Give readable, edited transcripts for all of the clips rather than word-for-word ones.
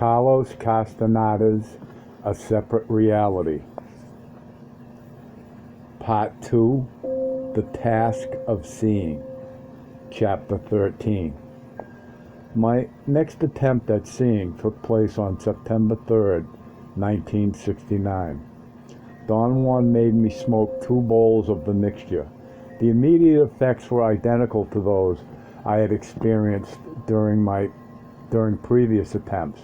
Carlos Castaneda's A Separate Reality. Part 2, The Task of Seeing, Chapter 13. My next attempt at seeing took place on September 3rd, 1969. Don Juan made me smoke 2 bowls of the mixture. The immediate effects were identical to those I had experienced during previous attempts.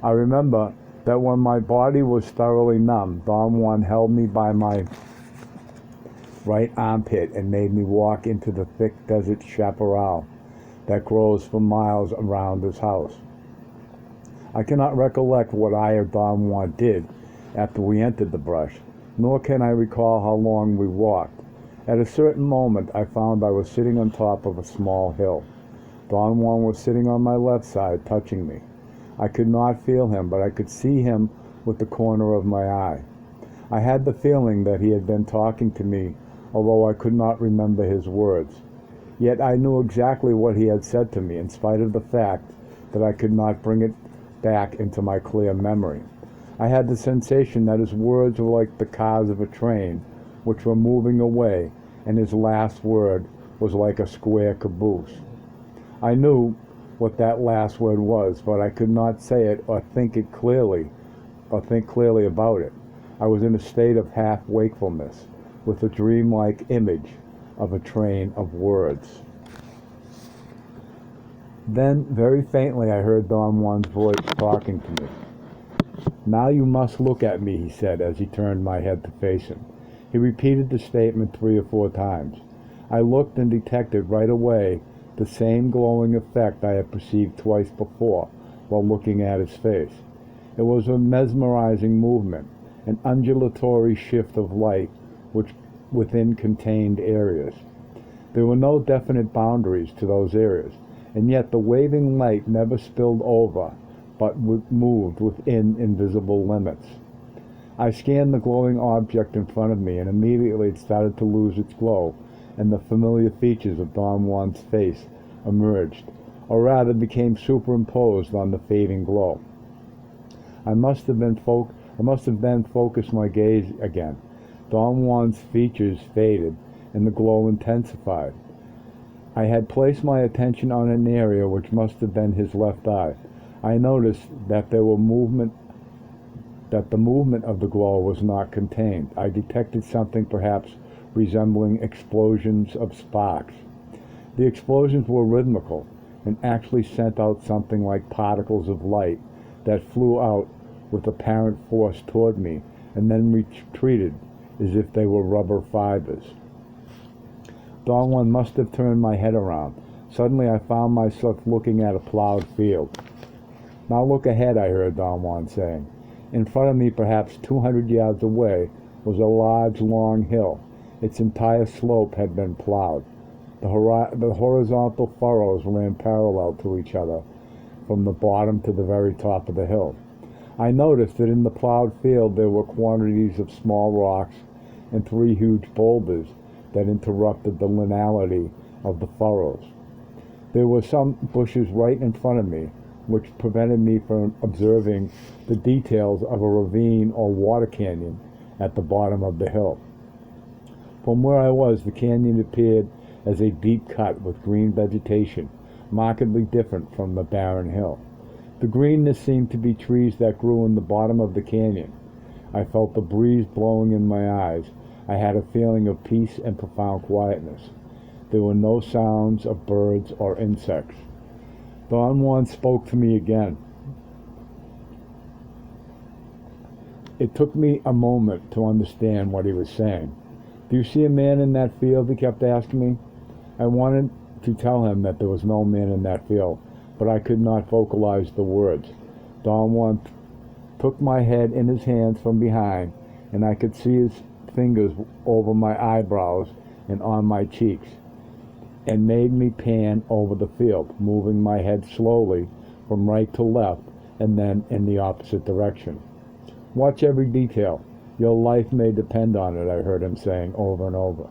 I remember that when my body was thoroughly numb, Don Juan held me by my right armpit and made me walk into the thick desert chaparral that grows for miles around his house. I cannot recollect what I or Don Juan did after we entered the brush, nor can I recall how long we walked. At a certain moment, I found I was sitting on top of a small hill. Don Juan was sitting on my left side, touching me. I could not feel him, but I could see him with the corner of my eye. I had the feeling that he had been talking to me, although I could not remember his words. Yet I knew exactly what he had said to me, in spite of the fact that I could not bring it back into my clear memory. I had the sensation that his words were like the cars of a train, which were moving away, and his last word was like a square caboose. I knew what that last word was, but I could not say it or think clearly about it. I was in a state of half-wakefulness, with a dreamlike image of a train of words. Then, very faintly, I heard Don Juan's voice talking to me. "Now you must look at me," he said as he turned my head to face him. He repeated the statement 3 or 4 times. I looked and detected right away the same glowing effect I had perceived twice before while looking at his face. It was a mesmerizing movement, an undulatory shift of light which within contained areas. There were no definite boundaries to those areas, and yet the waving light never spilled over, but moved within invisible limits. I scanned the glowing object in front of me, and immediately it started to lose its glow, and the familiar features of Don Juan's face emerged, or rather became superimposed on the fading glow. I must have then focused my gaze again. Don Juan's features faded, and the glow intensified. I had placed my attention on an area which must have been his left eye. I noticed that the movement of the glow was not contained. I detected something perhaps resembling explosions of sparks. The explosions were rhythmical and actually sent out something like particles of light that flew out with apparent force toward me and then retreated as if they were rubber fibers. Don Juan must have turned my head around. Suddenly I found myself looking at a plowed field. "Now look ahead," I heard Don Juan saying. In front of me, perhaps 200 yards away, was a large, long hill. Its entire slope had been plowed. The horizontal furrows ran parallel to each other from the bottom to the very top of the hill. I noticed that in the plowed field there were quantities of small rocks and 3 huge boulders that interrupted the lineality of the furrows. There were some bushes right in front of me, which prevented me from observing the details of a ravine or water canyon at the bottom of the hill. From where I was, the canyon appeared as a deep cut with green vegetation, markedly different from the barren hill. The greenness seemed to be trees that grew in the bottom of the canyon. I felt the breeze blowing in my eyes. I had a feeling of peace and profound quietness. There were no sounds of birds or insects. Don Juan spoke to me again. It took me a moment to understand what he was saying. "Do you see a man in that field?" he kept asking me. I wanted to tell him that there was no man in that field, but I could not vocalize the words. Don Juan took my head in his hands from behind, and I could see his fingers over my eyebrows and on my cheeks, and made me pan over the field, moving my head slowly from right to left and then in the opposite direction. "Watch every detail. Your life may depend on it," I heard him saying over and over.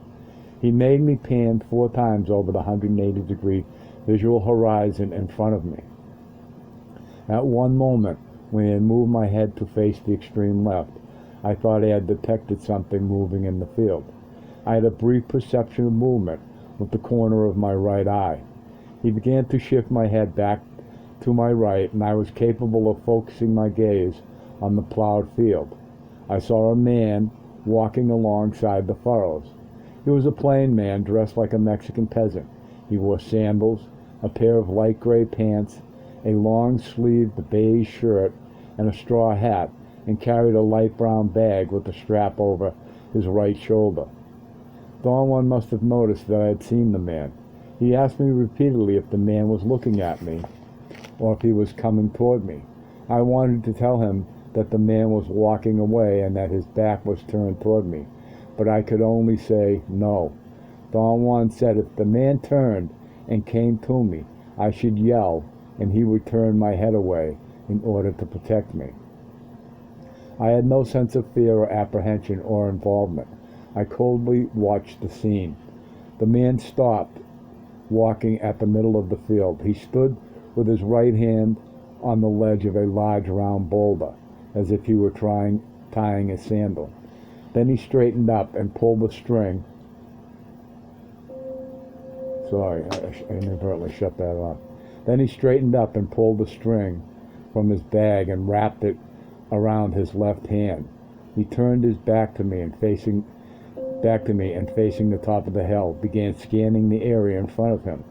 He made me pan 4 times over the 180-degree visual horizon in front of me. At one moment, When I had moved my head to face the extreme left, I thought I had detected something moving in the field. I had a brief perception of movement with the corner of my right eye. He began to shift my head back to my right, and I was capable of focusing my gaze on the plowed field. I saw a man walking alongside the furrows. He was a plain man dressed like a Mexican peasant. He wore sandals, a pair of light gray pants, a long-sleeved beige shirt, and a straw hat, and carried a light brown bag with a strap over his right shoulder. Don Juan must have noticed that I had seen the man. He asked me repeatedly if the man was looking at me or if he was coming toward me. I wanted to tell him that the man was walking away and that his back was turned toward me, but I could only say no. Don Juan said if the man turned and came to me, I should yell and he would turn my head away in order to protect me. I had no sense of fear or apprehension or involvement. I coldly watched the scene. The man stopped, walking at the middle of the field. He stood with his right hand on the ledge of a large round boulder, as if he were tying a sandal. Then he straightened up and pulled the string. Sorry, I inadvertently shut that off. Then he straightened up and pulled the string from his bag and wrapped it around his left hand. He turned his back to me and facing the top of the hill, began scanning the area in front of him.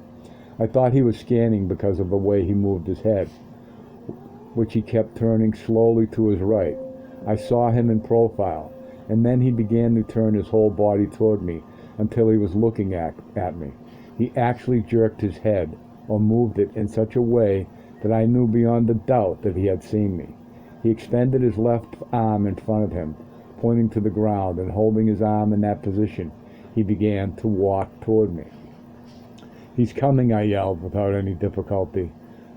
I thought he was scanning because of the way he moved his head, which he kept turning slowly to his right. I saw him in profile, and then he began to turn his whole body toward me until he was looking at me. He actually jerked his head, or moved it in such a way that I knew beyond a doubt that he had seen me. He extended his left arm in front of him, pointing to the ground, and holding his arm in that position, he began to walk toward me. "He's coming," I yelled without any difficulty.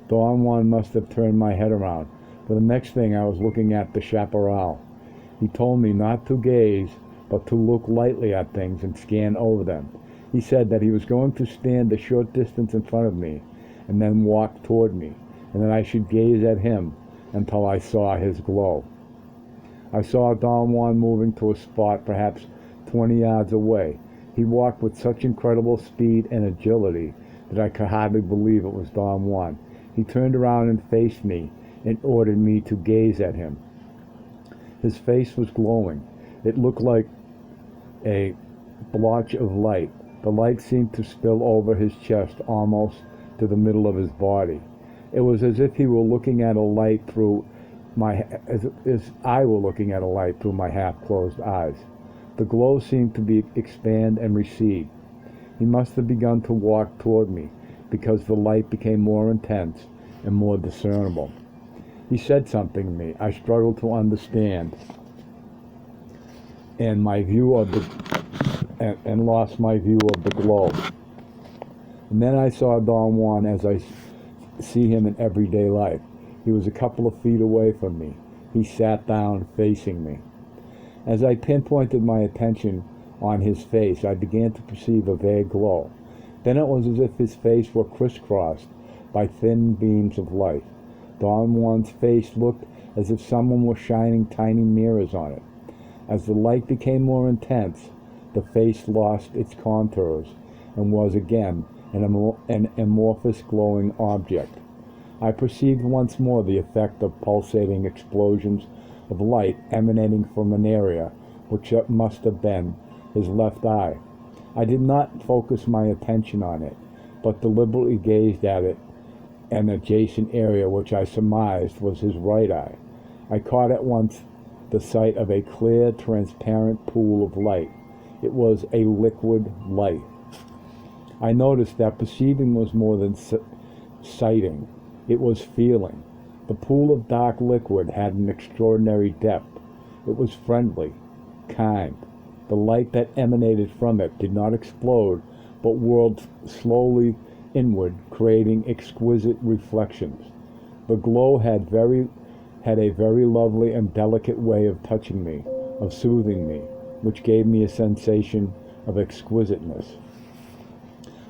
Don Juan must have turned my head around, for the next thing I was looking at the chaparral. He told me not to gaze, but to look lightly at things and scan over them. He said that he was going to stand a short distance in front of me and then walk toward me, and that I should gaze at him until I saw his glow. I saw Don Juan moving to a spot perhaps 20 yards away. He walked with such incredible speed and agility that I could hardly believe it was Don Juan. He turned around and faced me and ordered me to gaze at him. His face was glowing. It looked like a blotch of light. The light seemed to spill over his chest almost to the middle of his body. It was as if he were looking at a light through as I were looking at a light through my half-closed eyes. The glow seemed to expand and recede. He must have begun to walk toward me because the light became more intense and more discernible. He said something to me. I struggled to understand, and lost my view of the glow. And then I saw Don Juan as I see him in everyday life. He was a couple of feet away from me. He sat down facing me. As I pinpointed my attention on his face, I began to perceive a vague glow. Then it was as if his face were crisscrossed by thin beams of light. Don Juan's face looked as if someone were shining tiny mirrors on it. As the light became more intense, the face lost its contours and was again an amorphous glowing object. I perceived once more the effect of pulsating explosions of light emanating from an area which must have been his left eye. I did not focus my attention on it, but deliberately gazed at it, an adjacent area which I surmised was his right eye. I caught at once the sight of a clear, transparent pool of light. It was a liquid light. I noticed that perceiving was more than sighting. It was feeling. The pool of dark liquid had an extraordinary depth. It was friendly, kind. The light that emanated from it did not explode, but whirled slowly inward, creating exquisite reflections. The glow had a very lovely and delicate way of touching me, of soothing me, which gave me a sensation of exquisiteness.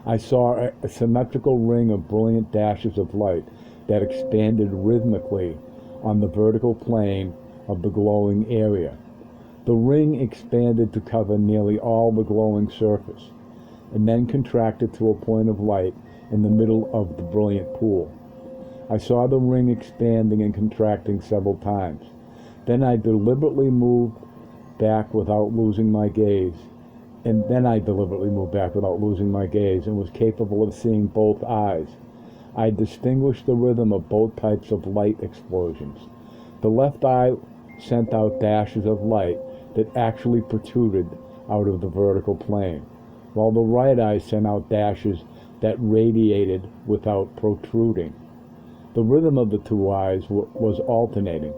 I saw a symmetrical ring of brilliant dashes of light that expanded rhythmically on the vertical plane of the glowing area. The ring expanded to cover nearly all the glowing surface, and then contracted to a point of light in the middle of the brilliant pool. I saw the ring expanding and contracting several times. Then I deliberately moved back without losing my gaze. And was capable of seeing both eyes. I distinguished the rhythm of both types of light explosions. The left eye sent out dashes of light that actually protruded out of the vertical plane, while the right eye sent out dashes that radiated without protruding. The rhythm of the two eyes was alternating.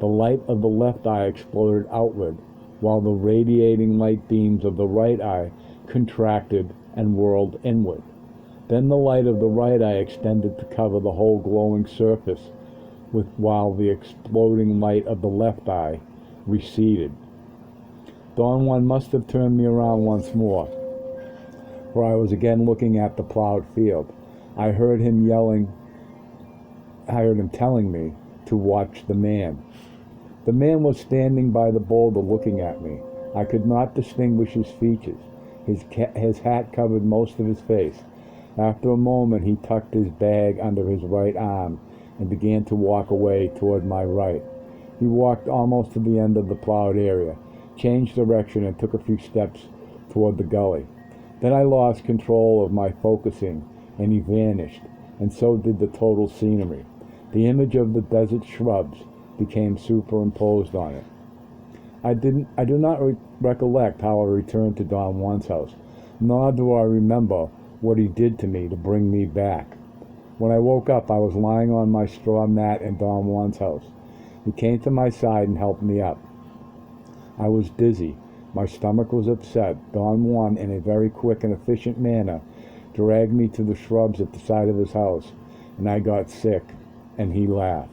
The light of the left eye exploded outward, while the radiating light beams of the right eye contracted and whirled inward. Then the light of the right eye extended to cover the whole glowing surface, while the exploding light of the left eye receded. Don Juan must have turned me around once more, for I was again looking at the plowed field. I heard him telling me to watch the man. The man was standing by the boulder looking at me. I could not distinguish his features. His hat covered most of his face. After a moment, he tucked his bag under his right arm and began to walk away toward my right. He walked almost to the end of the plowed area, changed direction, and took a few steps toward the gully. Then I lost control of my focusing, and he vanished, and so did the total scenery. The image of the desert shrubs became superimposed on it. I do not recollect how I returned to Don Juan's house, nor do I remember what he did to me to bring me back. When I woke up, I was lying on my straw mat in Don Juan's house. He came to my side and helped me up. I was dizzy. My stomach was upset. Don Juan, in a very quick and efficient manner, dragged me to the shrubs at the side of his house, and I got sick, and he laughed.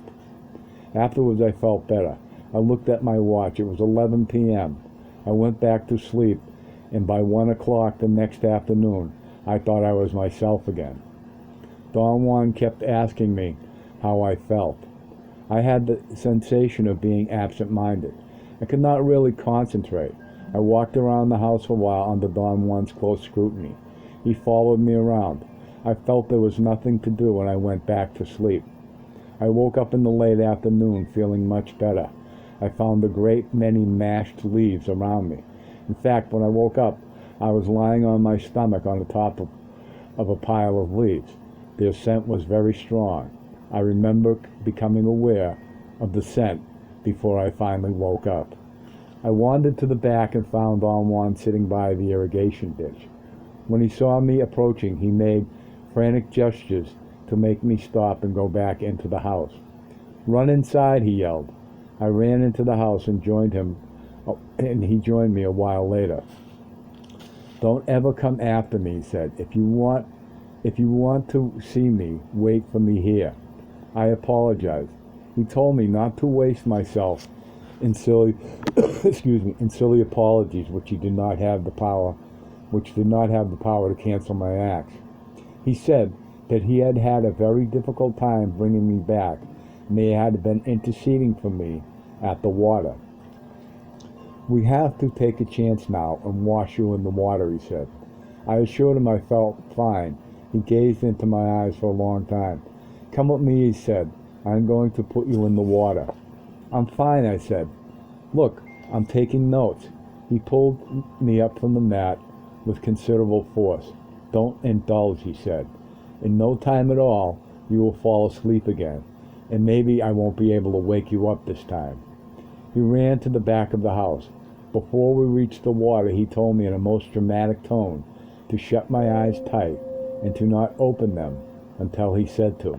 Afterwards, I felt better. I looked at my watch. It was 11 p.m. I went back to sleep, and by 1 o'clock the next afternoon, I thought I was myself again. Don Juan kept asking me how I felt. I had the sensation of being absent-minded. I could not really concentrate. I walked around the house for a while under Don Juan's close scrutiny. He followed me around. I felt there was nothing to do, and I went back to sleep. I woke up in the late afternoon feeling much better. I found a great many mashed leaves around me. In fact, when I woke up, I was lying on my stomach on the top of a pile of leaves. Their scent was very strong. I remember becoming aware of the scent before I finally woke up. I wandered to the back and found Don Juan sitting by the irrigation ditch. When he saw me approaching, he made frantic gestures to make me stop and go back into the house. "Run inside," he yelled. I ran into the house and joined him, and he joined me a while later. "Don't ever come after me," he said. If you want to see me, wait for me here." I apologized. He told me not to waste myself in silly in silly apologies which did not have the power to cancel my acts. He said that he had had a very difficult time bringing me back, and they had been interceding for me at the water. "We have to take a chance now and wash you in the water," he said. I assured him I felt fine. He gazed into my eyes for a long time. "Come with me," he said. "I'm going to put you in the water." "I'm fine," I said. "Look, I'm taking notes." He pulled me up from the mat with considerable force. "Don't indulge," he said. "In no time at all, you will fall asleep again, and maybe I won't be able to wake you up this time." He ran to the back of the house. Before we reached the water, he told me in a most dramatic tone to shut my eyes tight and to not open them until he said to.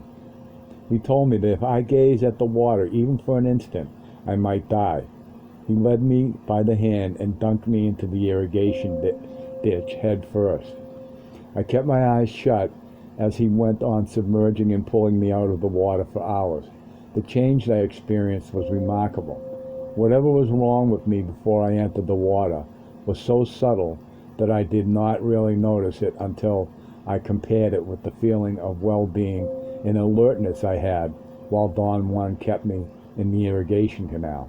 He told me that if I gazed at the water even for an instant, I might die. He led me by the hand and dunked me into the irrigation ditch head first. I kept my eyes shut as he went on submerging and pulling me out of the water for hours. The change I experienced was remarkable. Whatever was wrong with me before I entered the water was so subtle that I did not really notice it until I compared it with the feeling of well-being and alertness I had while Don Juan kept me in the irrigation canal.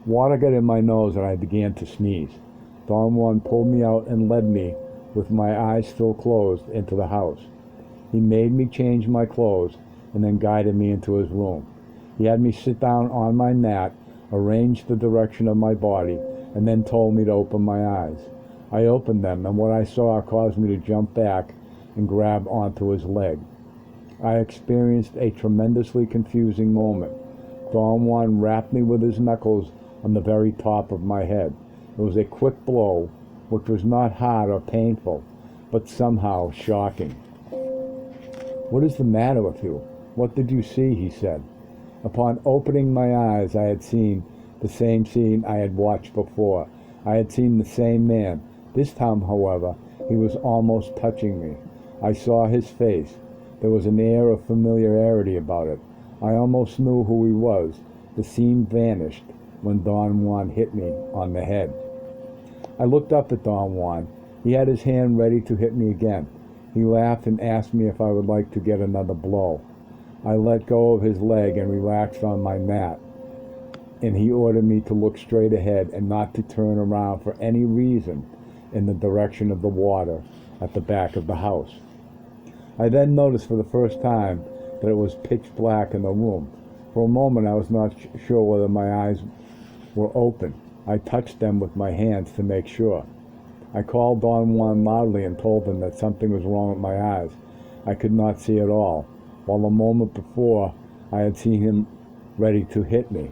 Water got in my nose and I began to sneeze. Don Juan pulled me out and led me, with my eyes still closed, into the house. He made me change my clothes and then guided me into his room. He had me sit down on my mat, arranged the direction of my body, and then told me to open my eyes. I opened them, and what I saw caused me to jump back and grab onto his leg. I experienced a tremendously confusing moment. Don Juan rapped me with his knuckles on the very top of my head. It was a quick blow, which was not hard or painful, but somehow shocking. "What is the matter with you? What did you see?" he said. Upon opening my eyes, I had seen the same scene I had watched before. I had seen the same man. This time, however, he was almost touching me. I saw his face. There was an air of familiarity about it. I almost knew who he was. The scene vanished when Don Juan hit me on the head. I looked up at Don Juan. He had his hand ready to hit me again. He laughed and asked me if I would like to get another blow. I let go of his leg and relaxed on my mat, and he ordered me to look straight ahead and not to turn around for any reason in the direction of the water at the back of the house. I then noticed for the first time that it was pitch black in the room. For a moment I was not sure whether my eyes were open. I touched them with my hands to make sure. I called Don Juan loudly and told him that something was wrong with my eyes. I could not see at all, while a moment before I had seen him ready to hit me.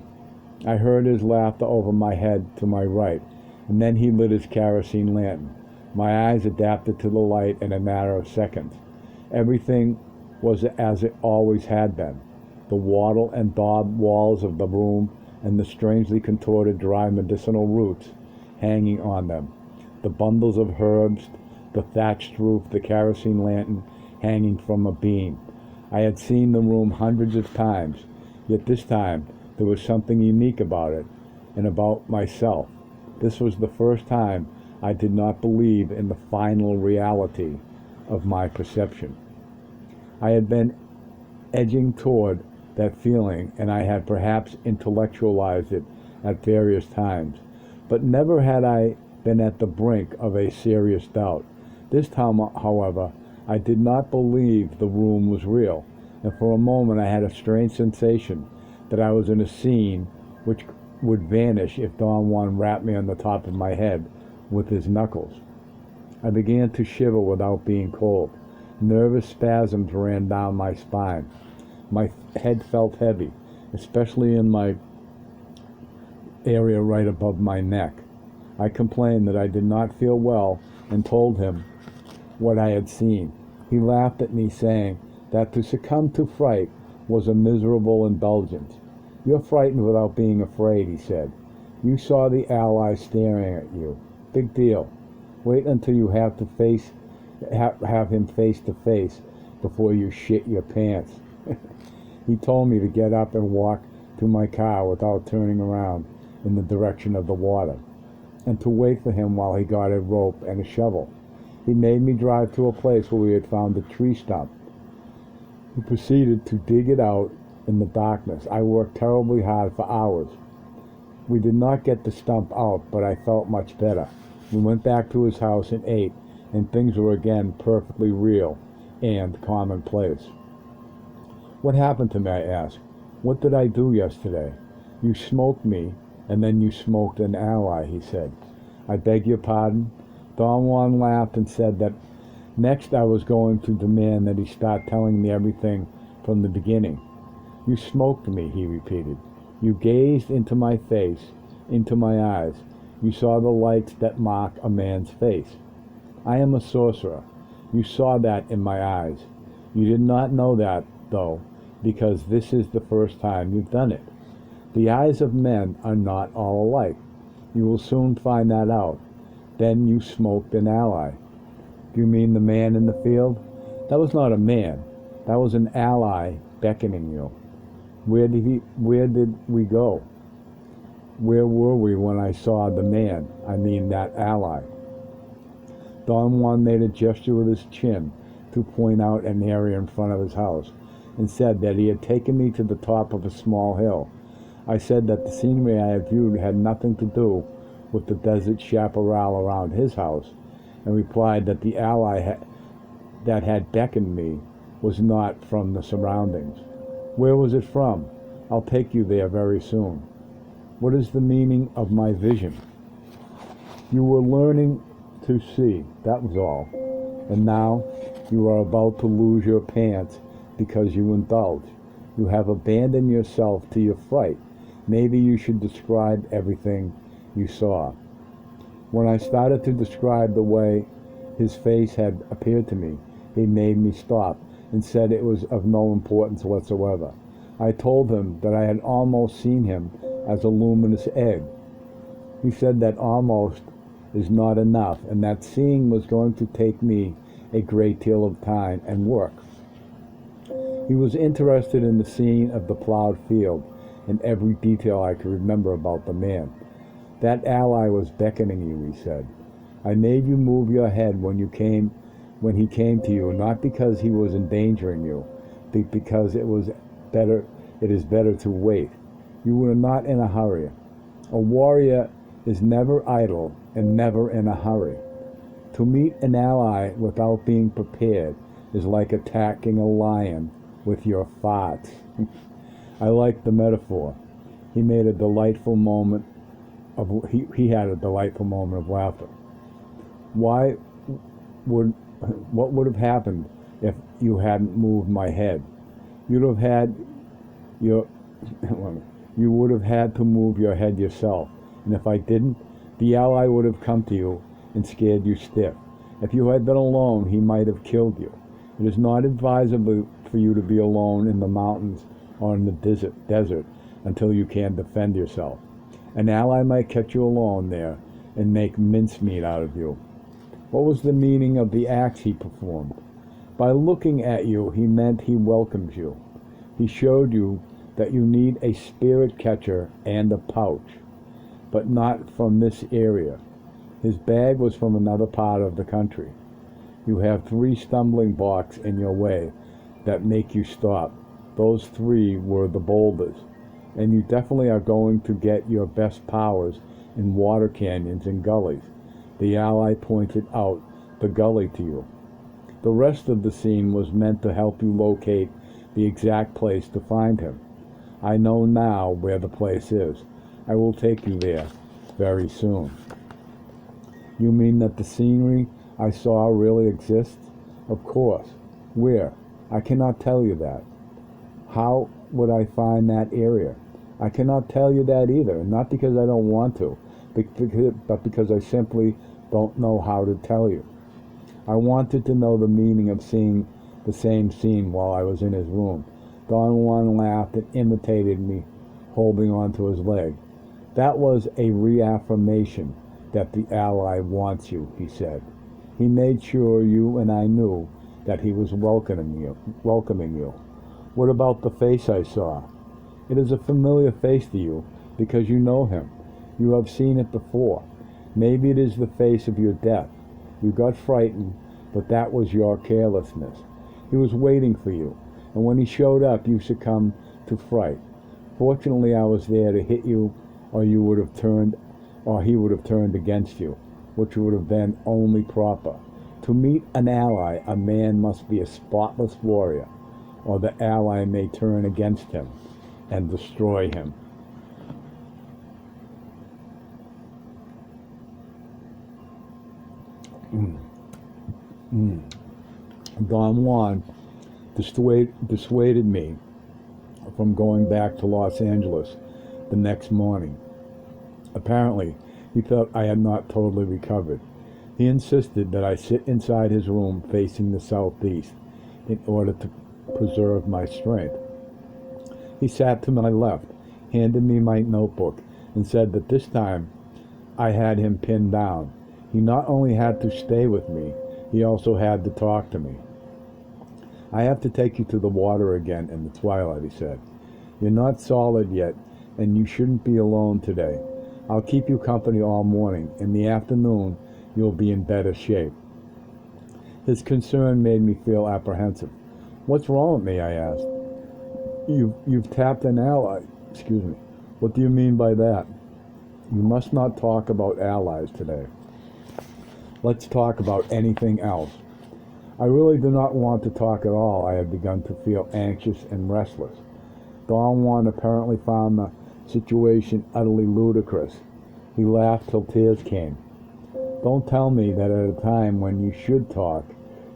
I heard his laughter over my head to my right, and then he lit his kerosene lantern. My eyes adapted to the light in a matter of seconds. Everything was as it always had been. The wattle and daub walls of the room and the strangely contorted dry medicinal roots hanging on them, the bundles of herbs, the thatched roof, the kerosene lantern hanging from a beam. I had seen the room hundreds of times, yet this time there was something unique about it and about myself. This was the first time I did not believe in the final reality of my perception. I had been edging toward that feeling, and I had perhaps intellectualized it at various times, but never had I been at the brink of a serious doubt. This time, however, I did not believe the room was real, and for a moment I had a strange sensation that I was in a scene which would vanish if Don Juan rapped me on the top of my head with his knuckles. I began to shiver without being cold. Nervous spasms ran down my spine. My head felt heavy, especially in my area right above my neck. I complained that I did not feel well and told him what I had seen. He laughed at me, saying that to succumb to fright was a miserable indulgence. "You're frightened without being afraid," he said. "You saw the ally staring at you. Big deal. Wait until you have him face to face before you shit your pants." He told me to get up and walk to my car without turning around in the direction of the water, and to wait for him while he got a rope and a shovel. He made me drive to a place where we had found a tree stump. He proceeded to dig it out in the darkness. I worked terribly hard for hours. We did not get the stump out, but I felt much better. We went back to his house and ate, and things were again perfectly real and commonplace. "What happened to me?" I asked. "What did I do yesterday?" "You smoked me, and then you smoked an ally," he said. "I beg your pardon?" Don Juan laughed and said that next I was going to demand that he start telling me everything from the beginning. "You smoked me," he repeated. "You gazed into my face, into my eyes. You saw the lights that mark a man's face. I am a sorcerer. You saw that in my eyes. You did not know that, though, because this is the first time you've done it. The eyes of men are not all alike. You will soon find that out. Then you smoked an ally." "Do you mean the man in the field?" "That was not a man. That was an ally beckoning you." Where did we go? Where were we when I saw the man? I mean that ally." Don Juan made a gesture with his chin to point out an area in front of his house. and said that he had taken me to the top of a small hill. I said that the scenery I had viewed had nothing to do with the desert chaparral around his house, and replied that the ally that had beckoned me was not from the surroundings. Where was it from? I'll take you there very soon. What is the meaning of my vision? You were learning to see, that was all. And now you are about to lose your pants because you indulge. You have abandoned yourself to your fright. Maybe you should describe everything you saw. When I started to describe the way his face had appeared to me, he made me stop and said it was of no importance whatsoever. I told him that I had almost seen him as a luminous egg. He said that almost is not enough, and that seeing was going to take me a great deal of time and work. He was interested in the scene of the plowed field and every detail I could remember about the man. That ally was beckoning you, he said. I made you move your head when he came to you, not because he was endangering you, but because it is better to wait. You were not in a hurry. A warrior is never idle and never in a hurry. To meet an ally without being prepared is like attacking a lion with your farts. I like the metaphor. He had a delightful moment of laughter. What would have happened if you hadn't moved my head? You would have had to move your head yourself. And if I didn't, the ally would have come to you and scared you stiff. If you had been alone, he might have killed you. It is not advisable for you to be alone in the mountains or in the desert until you can defend yourself. An ally might catch you alone there and make mincemeat out of you. What was the meaning of the acts he performed? By looking at you, he meant he welcomes you. He showed you that you need a spirit catcher and a pouch, but not from this area. His bag was from another part of the country. You have 3 stumbling blocks in your way that make you stop. Those 3 were the boulders, and you definitely are going to get your best powers in water canyons and gullies. The ally pointed out the gully to you. The rest of the scene was meant to help you locate the exact place to find him. I know now where the place is. I will take you there very soon. You mean that the scenery I saw really exists? Of course. Where? I cannot tell you that. How would I find that area? I cannot tell you that either, not because I don't want to, but because I simply don't know how to tell you. I wanted to know the meaning of seeing the same scene while I was in his room. Don Juan laughed and imitated me, holding onto his leg. That was a reaffirmation that the ally wants you, he said. He made sure you and I knew that he was welcoming you. What about the face I saw? It is a familiar face to you because you know him. You have seen it before. Maybe it is the face of your death. You got frightened, but that was your carelessness. He was waiting for you, and when he showed up, you succumbed to fright. Fortunately, I was there to hit you, or he would have turned against you, which would have been only proper. To meet an ally, a man must be a spotless warrior, or the ally may turn against him and destroy him. Don Juan dissuaded me from going back to Los Angeles the next morning. Apparently, he thought I had not totally recovered. He insisted that I sit inside his room facing the southeast in order to preserve my strength. He sat to my left, handed me my notebook, and said that this time I had him pinned down. He not only had to stay with me, he also had to talk to me. I have to take you to the water again in the twilight, he said. You're not solid yet, and you shouldn't be alone today. I'll keep you company all morning. In the afternoon, you'll be in better shape. His concern made me feel apprehensive. What's wrong with me? I asked. You've tapped an ally. Excuse me. What do you mean by that? You must not talk about allies today. Let's talk about anything else. I really do not want to talk at all. I have begun to feel anxious and restless. Don Juan apparently found the situation utterly ludicrous. He laughed till tears came. Don't tell me that at a time when you should talk,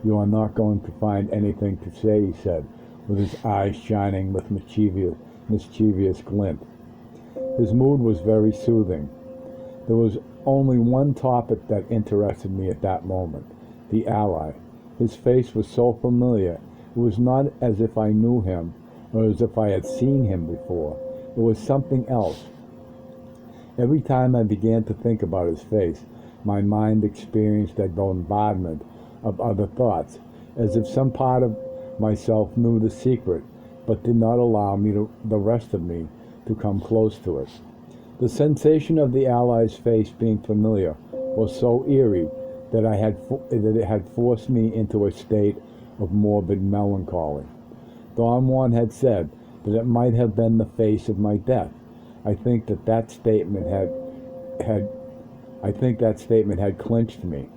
you are not going to find anything to say, he said, with his eyes shining with mischievous glint. His mood was very soothing. There was only one topic that interested me at that moment, the ally. His face was so familiar. It was not as if I knew him or as if I had seen him before. It was something else. Every time I began to think about his face, my mind experienced a bombardment of other thoughts, as if some part of myself knew the secret, but did not allow the rest of me to come close to it. The sensation of the ally's face being familiar was so eerie that it had forced me into a state of morbid melancholy. Don Juan had said that it might have been the face of my death. I think that statement had clinched me.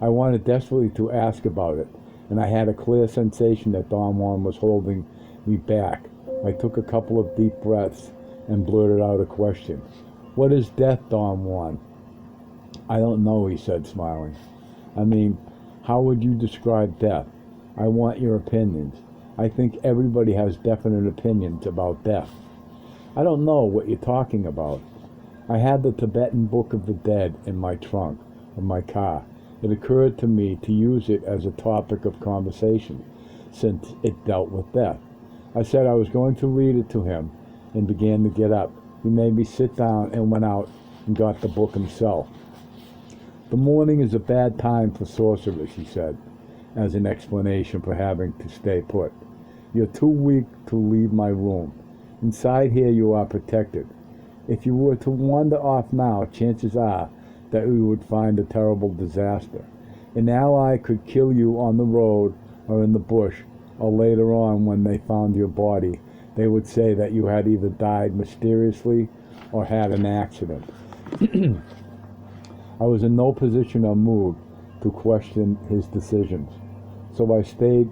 I wanted desperately to ask about it, and I had a clear sensation that Don Juan was holding me back. I took a couple of deep breaths and blurted out a question. What is death, Don Juan? I don't know, he said, smiling. I mean, how would you describe death? I want your opinions. I think everybody has definite opinions about death. I don't know what you're talking about. I had the Tibetan Book of the Dead in my trunk of my car. It occurred to me to use it as a topic of conversation, since it dealt with death. I said I was going to read it to him and began to get up. He made me sit down and went out and got the book himself. The morning is a bad time for sorcerers, he said, as an explanation for having to stay put. You're too weak to leave my room. Inside here you are protected. If you were to wander off now, chances are that we would find a terrible disaster. An ally could kill you on the road or in the bush, or later on when they found your body, they would say that you had either died mysteriously or had an accident. I was in no position or mood to question his decisions, so I stayed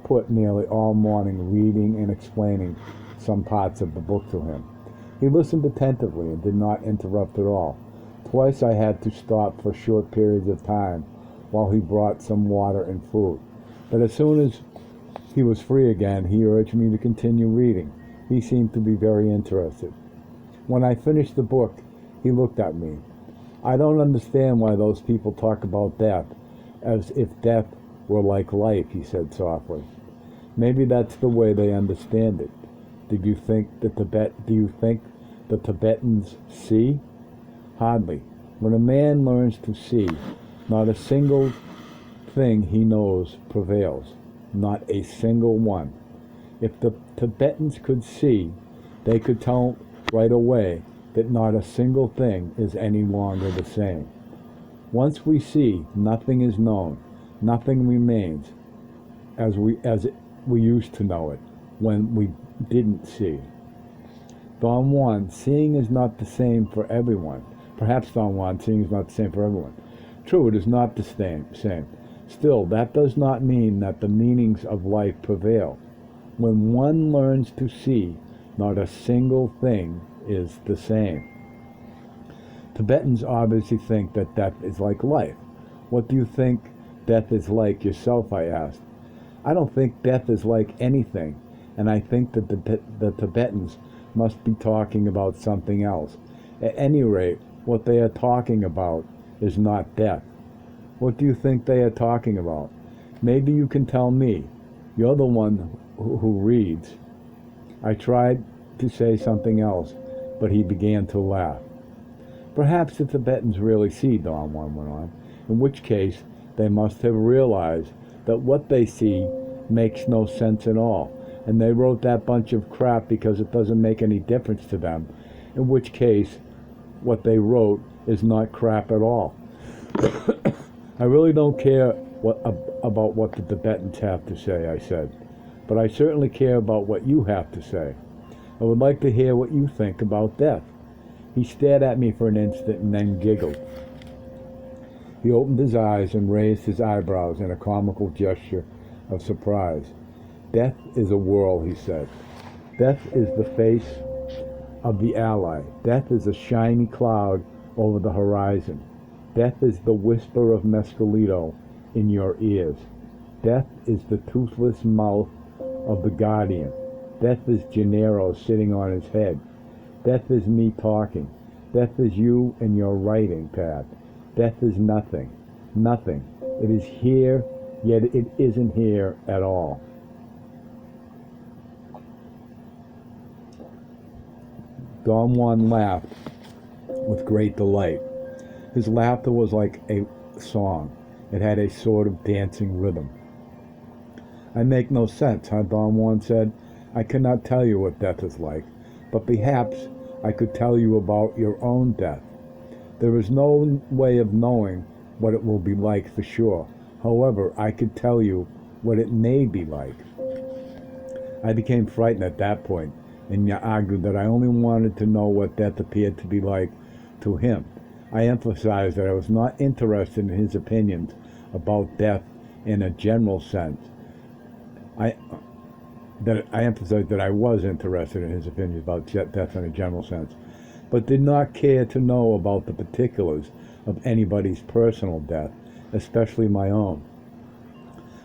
put nearly all morning reading and explaining some parts of the book to him. He listened attentively and did not interrupt at all. Twice I had to stop for short periods of time while he brought some water and food. But as soon as he was free again, he urged me to continue reading. He seemed to be very interested. When I finished the book, he looked at me. I don't understand why those people talk about death as if death were like life, he said softly. Maybe that's the way they understand it. Do you think the Tibetans see? Hardly. When a man learns to see, not a single thing he knows prevails. Not a single one. If the Tibetans could see, they could tell right away that not a single thing is any longer the same. Once we see, nothing is known. Nothing remains as we used to know it when we didn't see. Don Juan, seeing is not the same for everyone. Perhaps, Don Juan, seeing is not the same for everyone. True, it is not the same. Still, that does not mean that the meanings of life prevail. When one learns to see, not a single thing is the same. Tibetans obviously think that death is like life. What do you think death is like yourself, I asked. I don't think death is like anything, and I think that the Tibetans must be talking about something else. At any rate, what they are talking about is not death. What do you think they are talking about? Maybe you can tell me. You're the one who reads. I tried to say something else, but he began to laugh. Perhaps the Tibetans really see, Don Juan went on, in which case they must have realized that what they see makes no sense at all, and they wrote that bunch of crap because it doesn't make any difference to them, in which case what they wrote is not crap at all. I really don't care about what the Tibetans have to say, I said. but I certainly care about what you have to say. I would like to hear what you think about death." He stared at me for an instant and then giggled. He opened his eyes and raised his eyebrows in a comical gesture of surprise. "Death is a whirl," he said. "Death is the face of the ally. Death is a shiny cloud over the horizon. Death is the whisper of Mescalito in your ears. Death is the toothless mouth of the guardian. Death is Gennaro sitting on his head. Death is me talking. Death is you and your writing pad. Death is nothing. Nothing. It is here, yet it isn't here at all." Don Juan laughed with great delight. His laughter was like a song. It had a sort of dancing rhythm. "I make no sense, huh?" Don Juan said. "I cannot tell you what death is like, but perhaps I could tell you about your own death. There is no way of knowing what it will be like for sure. However, I could tell you what it may be like." I became frightened at that point, and argued that I only wanted to know what death appeared to be like to him. I emphasized that I was not interested in his opinions about death in a general sense. I emphasized that I was interested in his opinions about death in a general sense, but did not care to know about the particulars of anybody's personal death, especially my own.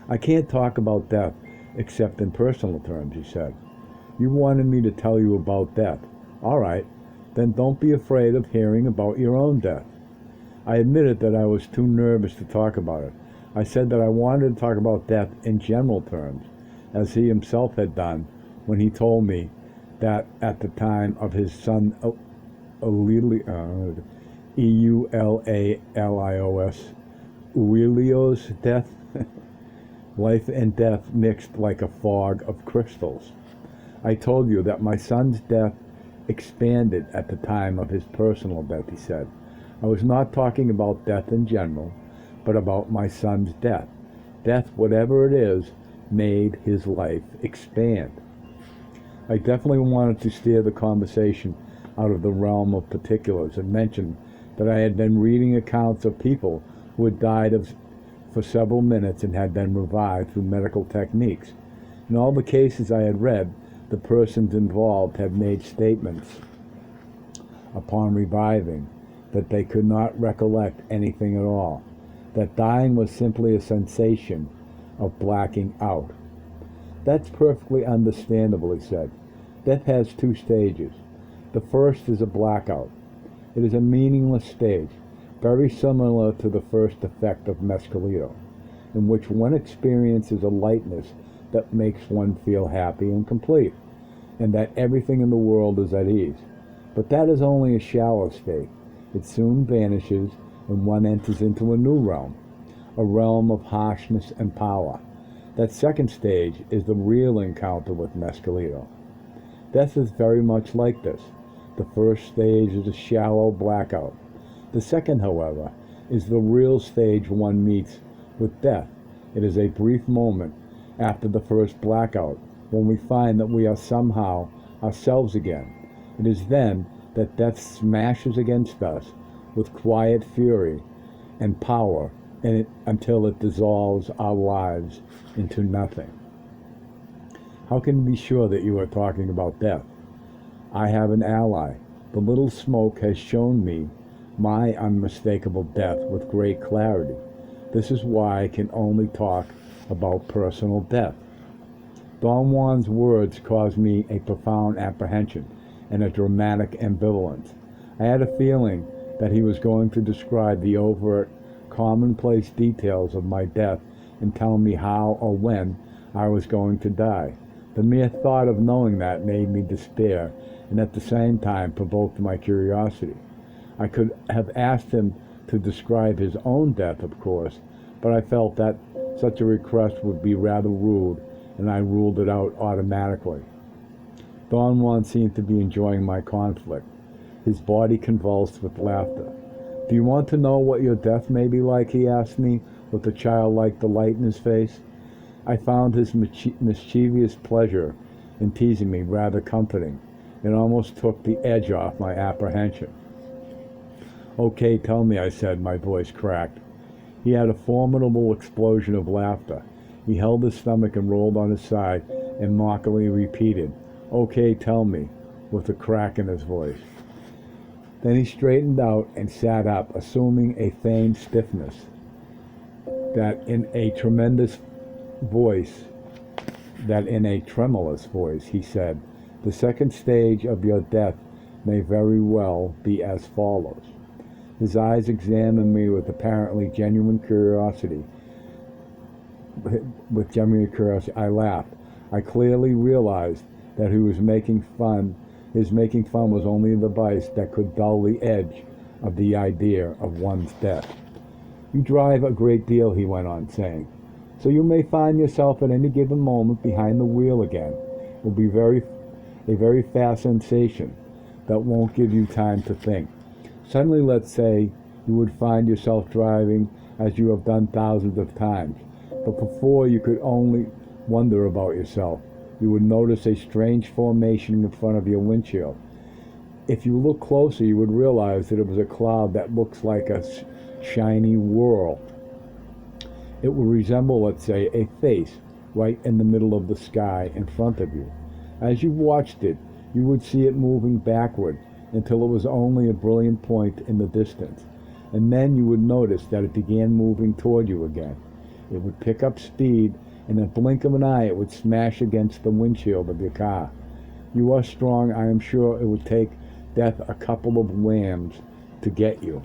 "I can't talk about death except in personal terms," he said. "You wanted me to tell you about death. All right, then don't be afraid of hearing about your own death." I admitted that I was too nervous to talk about it. I said that I wanted to talk about death in general terms, as he himself had done when he told me that at the time of his son Eulio's death, life and death mixed like a fog of crystals. "I told you that my son's death expanded at the time of his personal death," he said. "I was not talking about death in general, but about my son's death. Death, whatever it is, made his life expand." I definitely wanted to steer the conversation out of the realm of particulars and mentioned that I had been reading accounts of people who had died for several minutes and had been revived through medical techniques. In all the cases I had read, the persons involved had made statements upon reviving that they could not recollect anything at all, that dying was simply a sensation of blacking out. "That's perfectly understandable," he said. "Death has two stages. The first is a blackout. It is a meaningless stage, very similar to the first effect of Mescalito, in which one experiences a lightness that makes one feel happy and complete, and that everything in the world is at ease. But that is only a shallow state. It soon vanishes, and one enters into a new realm, a realm of harshness and power. That second stage is the real encounter with Mescalito. Death is very much like this. The first stage is a shallow blackout. The second, however, is the real stage one meets with death. It is a brief moment after the first blackout, when we find that we are somehow ourselves again. It is then that death smashes against us with quiet fury and power until it dissolves our lives into nothing." "How can we be sure that you are talking about death?" "I have an ally. The little smoke has shown me my unmistakable death with great clarity. This is why I can only talk about personal death." Don Juan's words caused me a profound apprehension and a dramatic ambivalence. I had a feeling that he was going to describe the overt, commonplace details of my death and tell me how or when I was going to die. The mere thought of knowing that made me despair and at the same time provoked my curiosity. I could have asked him to describe his own death, of course, but I felt that such a request would be rather rude, and I ruled it out automatically. Don Juan seemed to be enjoying my conflict. His body convulsed with laughter. "Do you want to know what your death may be like?" he asked me, with a childlike delight in his face. I found his mischievous pleasure in teasing me rather comforting. It almost took the edge off my apprehension. "Okay, tell me," I said, my voice cracked. He had a formidable explosion of laughter. He held his stomach and rolled on his side and mockingly repeated, "Okay, tell me," with a crack in his voice. Then he straightened out and sat up, assuming a feigned stiffness. That in a tremulous voice, he said, "The second stage of your death may very well be as follows." His eyes examined me with apparently genuine curiosity. I laughed. I clearly realized that he was making fun. His making fun was only a device that could dull the edge of the idea of one's death. "You drive a great deal," he went on saying, "so you may find yourself at any given moment behind the wheel again. It will be a very fast sensation that won't give you time to think. Suddenly, let's say, you would find yourself driving as you have done thousands of times, but before you could only wonder about yourself. You would notice a strange formation in front of your windshield. If you look closer, you would realize that it was a cloud that looks like a shiny whirl. It would resemble, let's say, a face right in the middle of the sky in front of you. As you watched it, you would see it moving backward until it was only a brilliant point in the distance, and then you would notice that it began moving toward you again. It would pick up speed, and in a blink of an eye it would smash against the windshield of your car. You are strong. I am sure it would take death a couple of whams to get you.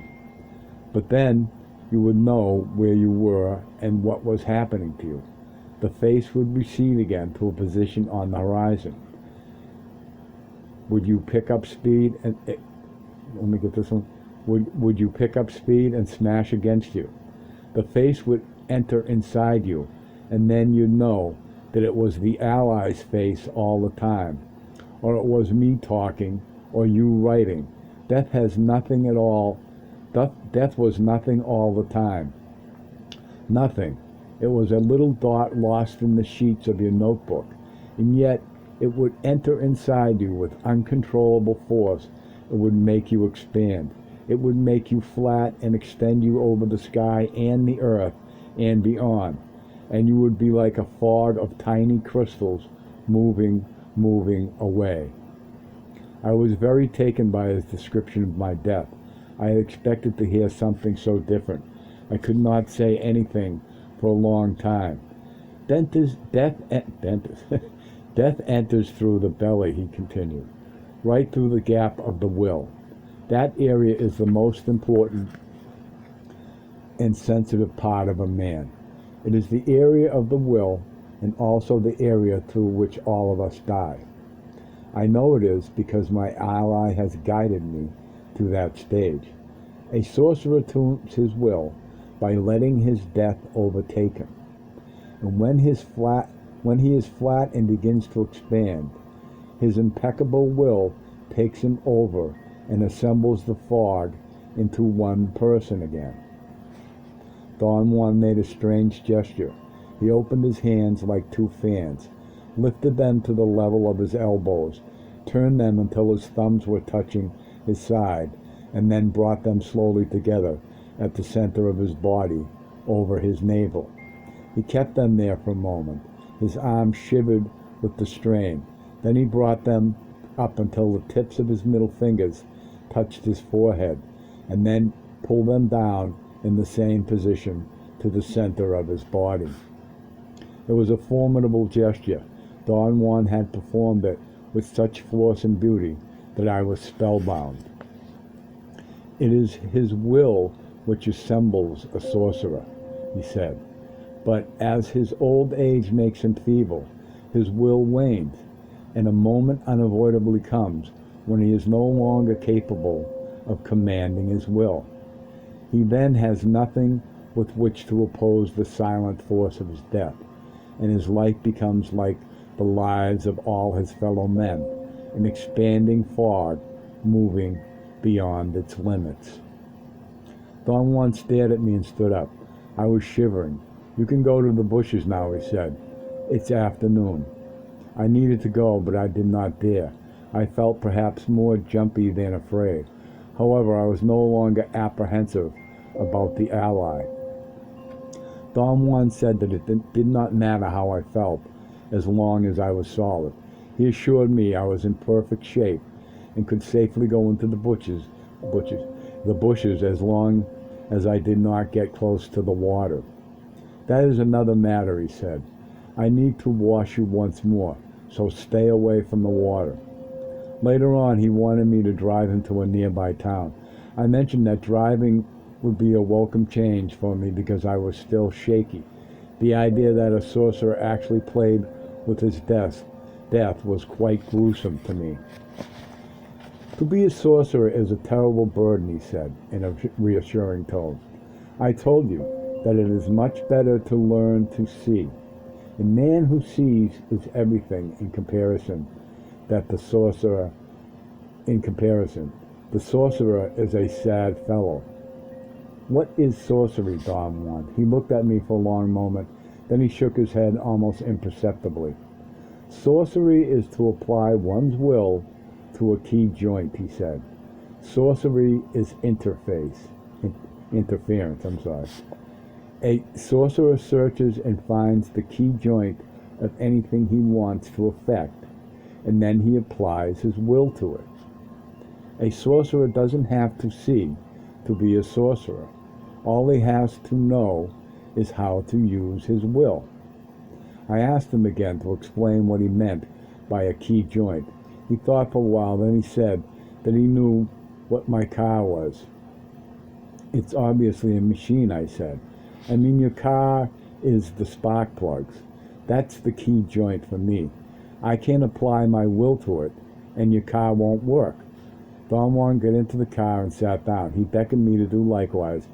But then you would know where you were and what was happening to you. The face would recede again to a position on the horizon. Would you pick up speed and let me get this one. Would you pick up speed and smash against you? The face would enter inside you, and then you'd know that it was the Allies' face all the time, or it was me talking, or you writing. Death has nothing at all. Death was nothing all the time. Nothing. It was a little dot lost in the sheets of your notebook, and yet it would enter inside you with uncontrollable force. It would make you expand. It would make you flat and extend you over the sky and the earth and beyond. And you would be like a fog of tiny crystals moving away. I was very taken by his description of my death. I had expected to hear something so different. I could not say anything for a long time. Death enters through the belly, he continued, right through the gap of the will. That area is the most important and sensitive part of a man. It is the area of the will and also the area through which all of us die. I know it is because my ally has guided me to that stage. A sorcerer tunes his will by letting his death overtake him. And when he is flat and begins to expand, his impeccable will takes him over and assembles the fog into one person again. Don Juan made a strange gesture. He opened his hands like two fans, lifted them to the level of his elbows, turned them until his thumbs were touching his side, and then brought them slowly together at the center of his body over his navel. He kept them there for a moment. His arms shivered with the strain. Then he brought them up until the tips of his middle fingers touched his forehead, and then pulled them down in the same position to the center of his body. It was a formidable gesture. Don Juan had performed it with such force and beauty that I was spellbound. It is his will which assembles a sorcerer, he said. But as his old age makes him feeble, his will wanes, and a moment unavoidably comes when he is no longer capable of commanding his will. He then has nothing with which to oppose the silent force of his death, and his life becomes like the lives of all his fellow men, an expanding fog moving beyond its limits. Don Juan stared at me and stood up. I was shivering. "You can go to the bushes now," he said. It's afternoon. I needed to go, but I did not dare. I felt perhaps more jumpy than afraid. However, I was no longer apprehensive about the ally. Don Juan said that it did not matter how I felt as long as I was solid. He assured me I was in perfect shape and could safely go into the bushes as long as I did not get close to the water. That is another matter, he said. I need to wash you once more, so stay away from the water. Later on, he wanted me to drive him to a nearby town. I mentioned that driving would be a welcome change for me because I was still shaky. The idea that a sorcerer actually played with his death was quite gruesome to me. To be a sorcerer is a terrible burden, he said, in a reassuring tone. I told you that it is much better to learn to see. A man who sees is everything in comparison. The sorcerer is a sad fellow. What is sorcery, Don Juan? He looked at me for a long moment, then he shook his head almost imperceptibly. Sorcery is to apply one's will to a key joint, he said. Sorcery is interference. A sorcerer searches and finds the key joint of anything he wants to effect, and then he applies his will to it. A sorcerer doesn't have to see to be a sorcerer. All he has to know is how to use his will. I asked him again to explain what he meant by a key joint. He thought for a while, then he said that he knew what my car was. It's obviously a machine, I said. I mean, your car is the spark plugs. That's the key joint for me. I can't apply my will to it, and your car won't work. Don Juan got into the car and sat down. He beckoned me to do likewise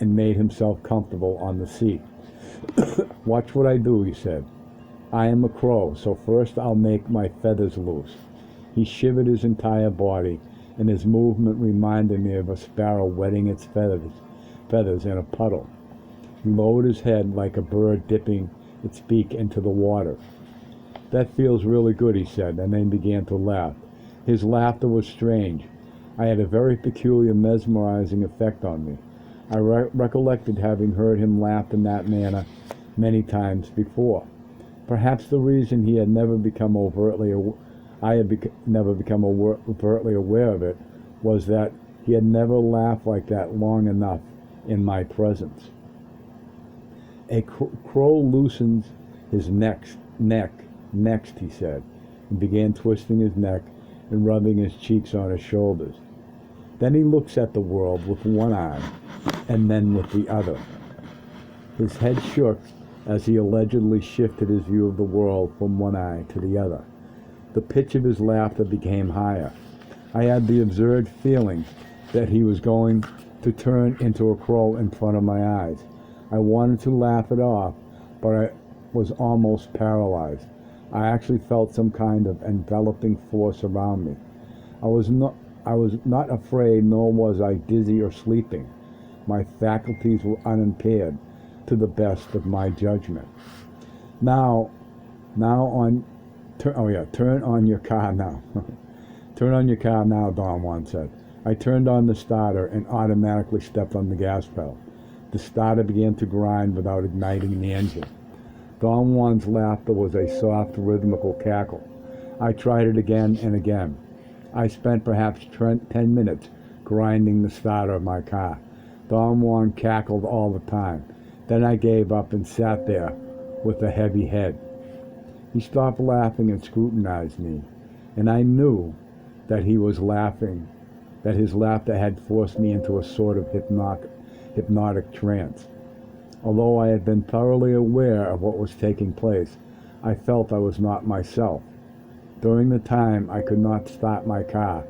and made himself comfortable on the seat. Watch what I do, he said. I am a crow, so first I'll make my feathers loose. He shivered his entire body, and his movement reminded me of a sparrow wetting its feathers in a puddle. He lowered his head like a bird dipping its beak into the water. That feels really good, he said, and then began to laugh. His laughter was strange. I had a very peculiar mesmerizing effect on me. I recollected having heard him laugh in that manner many times before. Perhaps the reason I had never become overtly aware of it was that he had never laughed like that long enough in my presence. A crow loosens his neck, he said, and began twisting his neck and rubbing his cheeks on his shoulders. Then he looks at the world with one eye and then with the other. His head shook as he allegedly shifted his view of the world from one eye to the other. The pitch of his laughter became higher. I had the absurd feeling that he was going to turn into a crow in front of my eyes. I wanted to laugh it off, but I was almost paralyzed. I actually felt some kind of enveloping force around me. I was not afraid, nor was I dizzy or sleeping. My faculties were unimpaired to the best of my judgment. Turn on your car now. Turn on your car now, Don Juan said. I turned on the starter and automatically stepped on the gas pedal. The starter began to grind without igniting the engine. Don Juan's laughter was a soft, rhythmical cackle. I tried it again and again. I spent perhaps 10 minutes grinding the starter of my car. Don Juan cackled all the time. Then I gave up and sat there with a heavy head. He stopped laughing and scrutinized me, and I knew that he was laughing, that his laughter had forced me into a sort of hypnotic trance. Although I had been thoroughly aware of what was taking place, I felt I was not myself. During the time I could not start my car,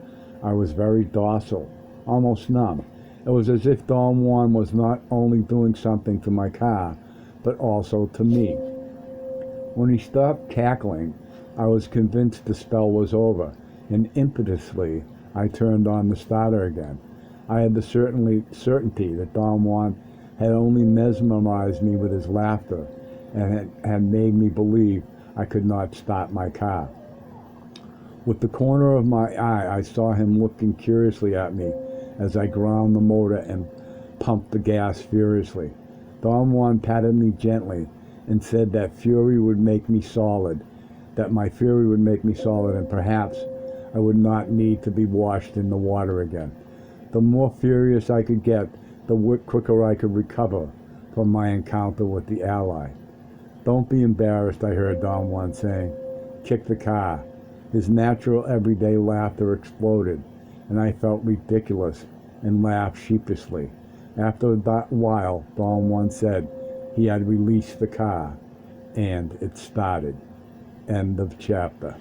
I was very docile, almost numb. It was as if Don Juan was not only doing something to my car, but also to me. When he stopped cackling, I was convinced the spell was over, and impetuously I turned on the starter again. I had the certainty that Don Juan had only mesmerized me with his laughter, and had made me believe I could not start my car. With the corner of my eye, I saw him looking curiously at me as I ground the motor and pumped the gas furiously. Don Juan patted me gently and said that my fury would make me solid, and perhaps I would not need to be washed in the water again. The more furious I could get, the quicker I could recover from my encounter with the ally. Don't be embarrassed, I heard Don Juan saying. Kick the car. His natural everyday laughter exploded, and I felt ridiculous and laughed sheepishly. After a while, Don Juan said he had released the car, and it started. End of chapter.